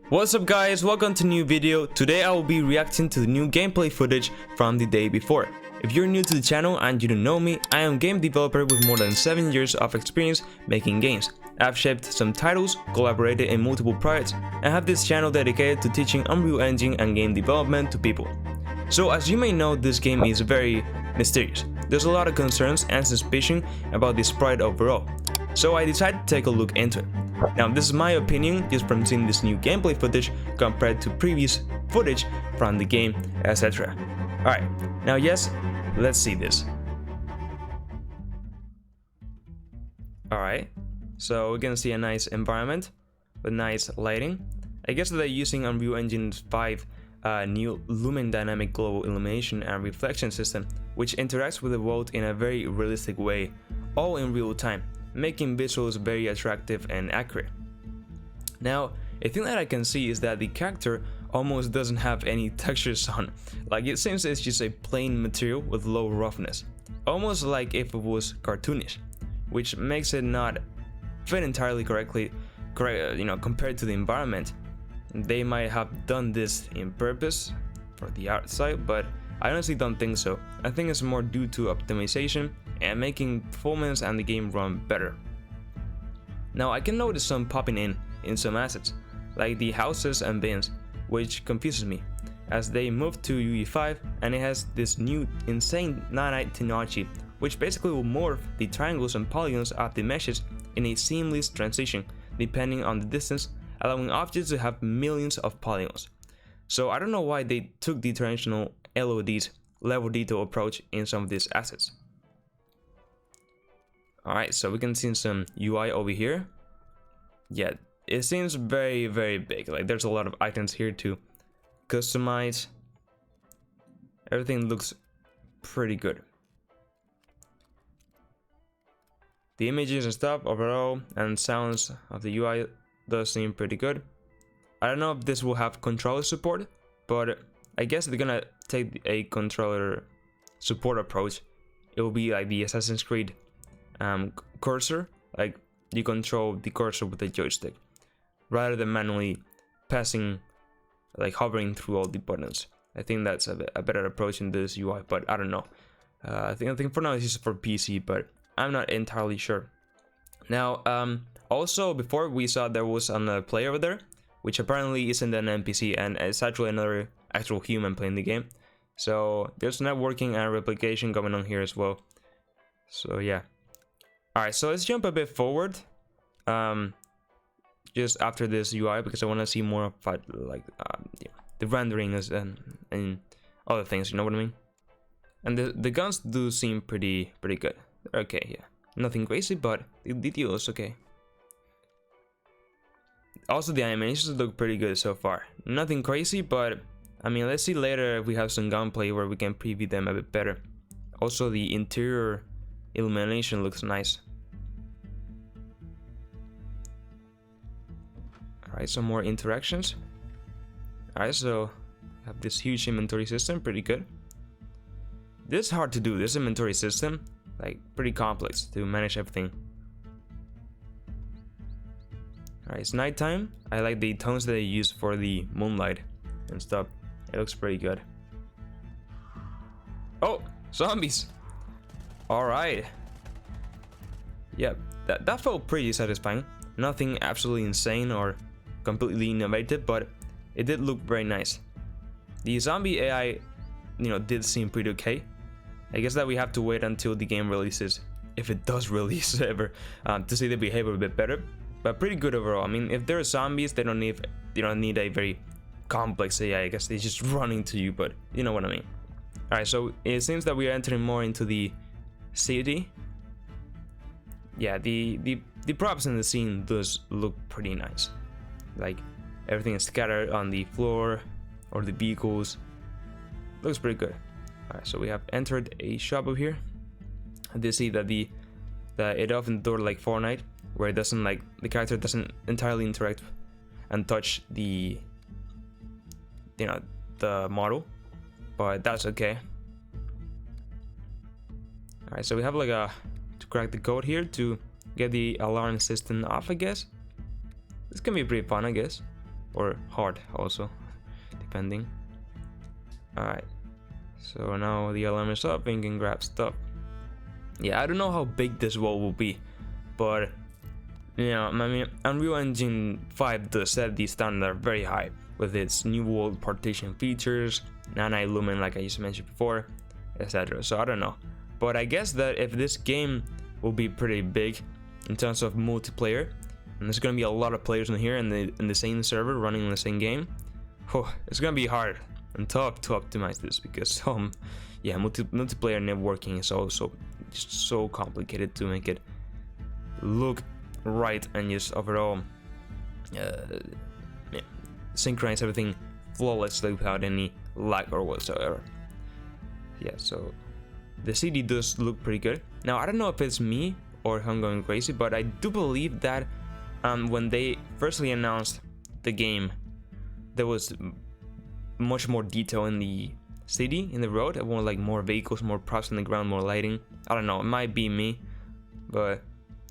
What's up guys, welcome to a new video. Today I will be reacting to the new gameplay footage from the day before. If you're new to the channel and you don't know me, I am a game developer with more than 7 years of experience making games. I've shaped some titles, collaborated in multiple projects, and have this channel dedicated to teaching Unreal Engine and game development to people. So as you may know, this game is very mysterious. There's a lot of concerns and suspicion about this project overall. So I decided to take a look into it. Now this is my opinion just from seeing this new gameplay footage compared to previous footage from the game, etc. Alright, now yes, let's see this. Alright, so we can see a nice environment with nice lighting. I guess they're using Unreal Engine 5 new Lumen Dynamic Global Illumination and Reflection system, which interacts with the world in a very realistic way, all in real time, making visuals very attractive and accurate. Now, a thing that I can see is that the character almost doesn't have any textures on. Like, it seems it's just a plain material with low roughness, almost like if it was cartoonish, which makes it not fit entirely correctly, compared to the environment. They might have done this in purpose for the outside, but I honestly don't think so. I think it's more due to optimization and making performance and the game run better. Now I can notice some popping in some assets, like the houses and bins, which confuses me, as they moved to UE5 and it has this new insane nanite technology, which basically will morph the triangles and polygons of the meshes in a seamless transition depending on the distance, allowing objects to have millions of polygons. So I don't know why they took the traditional LOD's level detail approach in some of these assets. Alright, so we can see some UI over here. Yeah, it seems very big. Like, there's a lot of items here to customize. Everything looks pretty good. The images and stuff overall and sounds of the UI does seem pretty good. I don't know if this will have controller support, but I guess they're gonna take a controller support approach. It will be like the Assassin's Creed cursor, like you control the cursor with the joystick rather than manually passing, like hovering through all the buttons. I think that's a better approach in this UI, but I don't know. I think for now it's just for PC, but I'm not entirely sure. Now also before we saw there was a player over there, which apparently isn't an NPC and it's actually another actual human playing the game. So there's networking and replication going on here as well. So yeah. Alright, so let's jump a bit forward, just after this UI, because I want to see more of the rendering and other things, you know what I mean? And the guns do seem pretty good. Okay, yeah, nothing crazy, but the detail is okay. Also, the animations look pretty good so far. Nothing crazy, but I mean, let's see later if we have some gunplay where we can preview them a bit better. Also, the interior illumination looks nice. Alright, some more interactions. Alright, so I have this huge inventory system, pretty good. This is hard to do, this inventory system, like pretty complex to manage everything. Alright, it's nighttime. I like the tones that they use for the moonlight and stuff. It looks pretty good. Oh, zombies! Alright. Yeah, that felt pretty satisfying. Nothing absolutely insane or completely innovative, but it did look very nice. The zombie AI, did seem pretty okay. I guess that we have to wait until the game releases, if it does release ever, to see the behavior a bit better. But pretty good overall. I mean, if there are zombies, they don't need a very complex AI. I guess they just run into you, but you know what I mean. Alright, so it seems that we are entering more into the city. Yeah, the props in the scene does look pretty nice. Like, everything is scattered on the floor or the vehicles. Looks pretty good. Alright, so we have entered a shop over here. I did see that it opened the door like Fortnite, where it doesn't, like, the character doesn't entirely interact and touch the model, but that's okay. Alright, so we have like to crack the code here to get the alarm system off, I guess. This can be pretty fun, I guess. or hard also, depending. Alright, so now the alarm is up and you can grab stuff. Yeah, I don't know how big this wall will be, but yeah, I mean, Unreal Engine 5 does set the standard very high with its new world partition features, nano lumen like I just mentioned before, etc. So I don't know, but I guess that if this game will be pretty big in terms of multiplayer, and there's gonna be a lot of players in here in the same server running in the same game, it's gonna be hard and tough to optimize this because yeah, multiplayer networking is also just so complicated to make it look right and just overall yeah, synchronize everything flawlessly without any lag or whatsoever. Yeah, so the CD does look pretty good. Now I don't know if it's me or if I'm going crazy, but I do believe that when they firstly announced the game, there was much more detail in the city, in the road. I want like more vehicles, more props on the ground, more lighting. I don't know, it might be me, but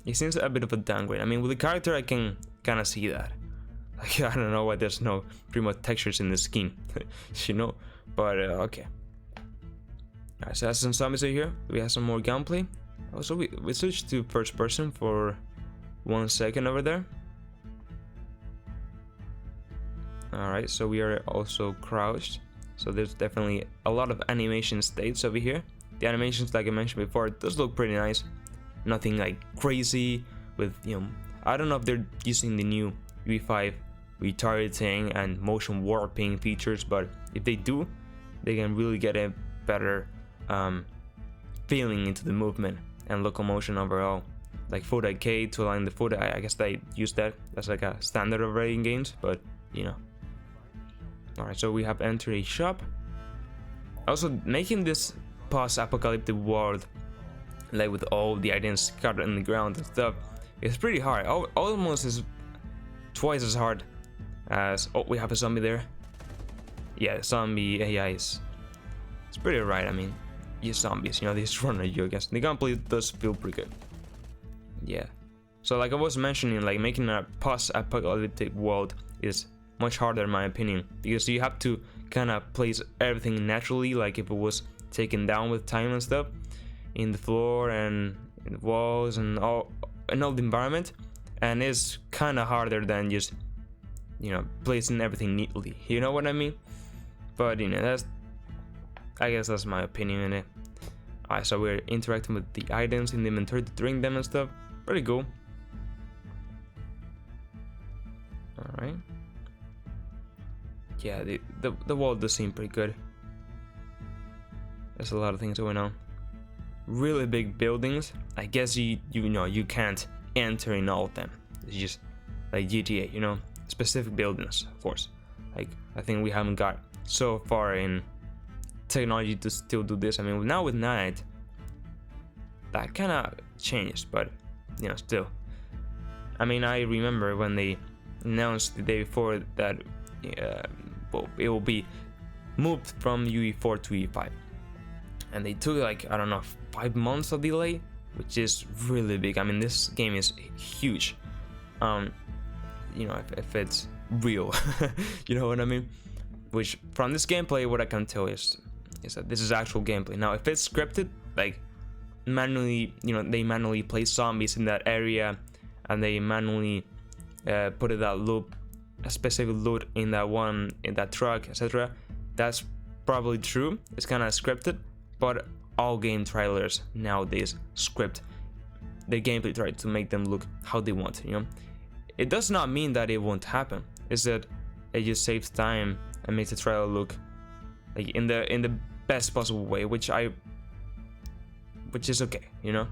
it seems a bit of a downgrade. I mean, with the character I can kind of see that. Like, I don't know why there's no pretty much textures in the skin, you know, but okay. Alright, so that's some zombies over here. We have some more gunplay. Also, we switched to first person for 1 second over there. Alright, so we are also crouched, so there's definitely a lot of animation states over here. The animations, like I mentioned before, it does look pretty nice. Nothing like crazy with, you know, I don't know if they're using the new UE5 retargeting and motion warping features, but if they do, they can really get a better feeling into the movement and locomotion overall. Like photo decay to align the photo, I guess they use that. That's like a standard already in games, but you know. Alright, so we have entered a shop. Also, making this post-apocalyptic world, like with all the items scattered on the ground and stuff, it's pretty hard. Almost is twice as hard as... Oh, we have a zombie there. Yeah, zombie AIs. It's pretty right. I mean, you zombies, you know, they just run at you, I guess. The gunplay does feel pretty good. Yeah. So like I was mentioning, like making a post-apocalyptic world is much harder in my opinion, because you have to kind of place everything naturally, like if it was taken down with time and stuff, in the floor and in the walls and all the environment, and it's kind of harder than just, you know, placing everything neatly, you know what I mean? But you know, I guess that's my opinion in it. Alright, so we're interacting with the items in the inventory to drink them and stuff. Pretty cool. Alright. Yeah, the wall does seem pretty good. There's a lot of things going on. Really big buildings. I guess you know you can't enter in all of them. It's just like GTA, you know, specific buildings, of course. Like I think we haven't got so far in technology to still do this. I mean, now with night, that kind of changed, but you know, still. I mean, I remember when they announced the day before that well, it will be moved from UE4 to UE5, and they took like, I don't know, 5 months of delay, which is really big. I mean, this game is huge. You know, if it's real, you know what I mean? Which from this gameplay, what I can tell is that this is actual gameplay. Now, if it's scripted, like manually, you know, they manually place zombies in that area, and they manually put it that loop, a specific loot in that truck, etc. That's probably true. It's kind of scripted, but all game trailers nowadays script the gameplay, try to make them look how they want, you know. It does not mean that it won't happen. It's that it just saves time and makes the trailer look like in the best possible way, which is okay, you know.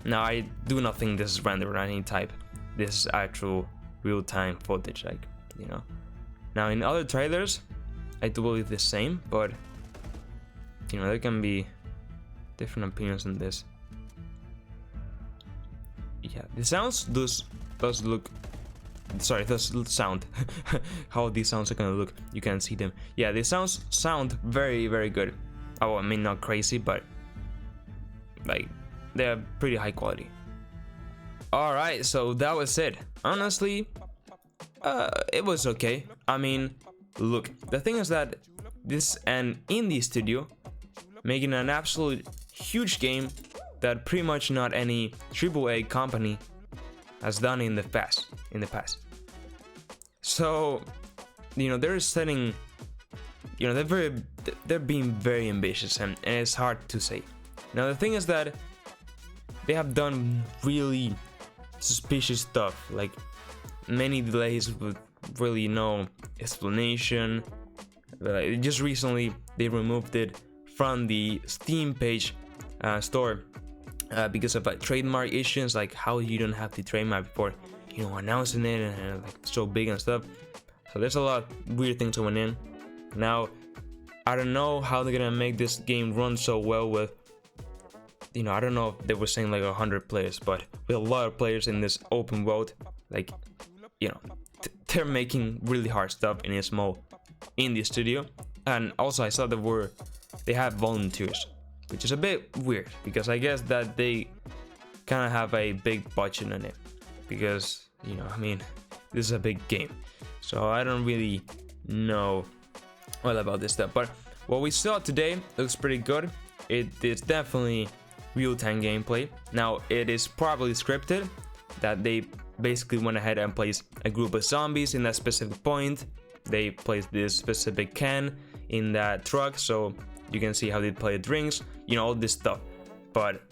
Now, I do not think this is rendered on any type. This is actual real-time footage, like, you know. Now, in other trailers, I do believe the same, but you know, there can be different opinions on this. Yeah, the sounds does look, sorry, does sound how these sounds are gonna look. You can see them. Yeah, the sounds sound very, very good. Oh, I mean, not crazy, but like they're pretty high quality. Alright, so that was it. Honestly, It was okay. I mean, look, the thing is that this is an indie studio making an absolute huge game that pretty much not any AAA company has done in the past. So, you know, they're setting, you know, they're being very ambitious, and it's hard to say. Now the thing is that they have done really suspicious stuff, like many delays with really no explanation. Just recently they removed it from the Steam page store because of like trademark issues, like how you don't have the trademark before, you know, announcing it and like so big and stuff. So there's a lot of weird things going in. Now I don't know how they're gonna make this game run so well with, you know, I don't know if they were saying like 100 players, but with a lot of players in this open world, like, you know, they're making really hard stuff in a small indie studio. And also I saw they have volunteers, which is a bit weird because I guess that they kind of have a big budget on it, because, you know, I mean, this is a big game, so I don't really know well about this stuff. But what we saw today looks pretty good. It is definitely real-time gameplay. Now it is probably scripted, that they basically went ahead and placed a group of zombies in that specific point. They placed this specific can in that truck, so you can see how they play drinks, you know, all this stuff. But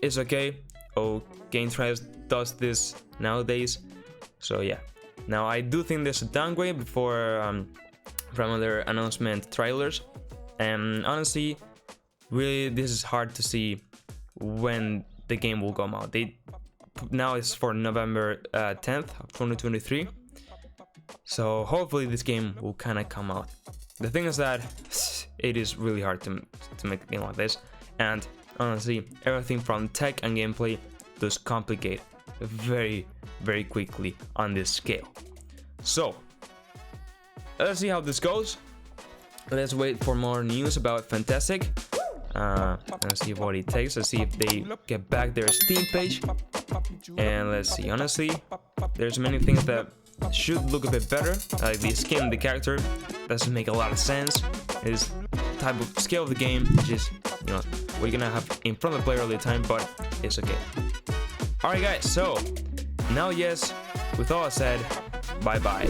it's okay. Game Trials does this nowadays, so yeah. Now I do think there's a downgrade before from other announcement trailers, and honestly, really, this is hard to see when the game will come out. Now it's for November 10th of 2023, so hopefully this game will kind of come out. The thing is that it is really hard to make a game like this, and honestly, everything from tech and gameplay does complicate very, very quickly on this scale. So let's see how this goes. Let's wait for more news about Fantastic. Let's see what it takes. Let's see if they get back their Steam page. And let's see, honestly, there's many things that should look a bit better. Like the skin of the character doesn't make a lot of sense. This type of scale of the game, which is, you know, what you're gonna have in front of the player all the time, but it's okay. Alright guys, so now yes, with all said, bye bye.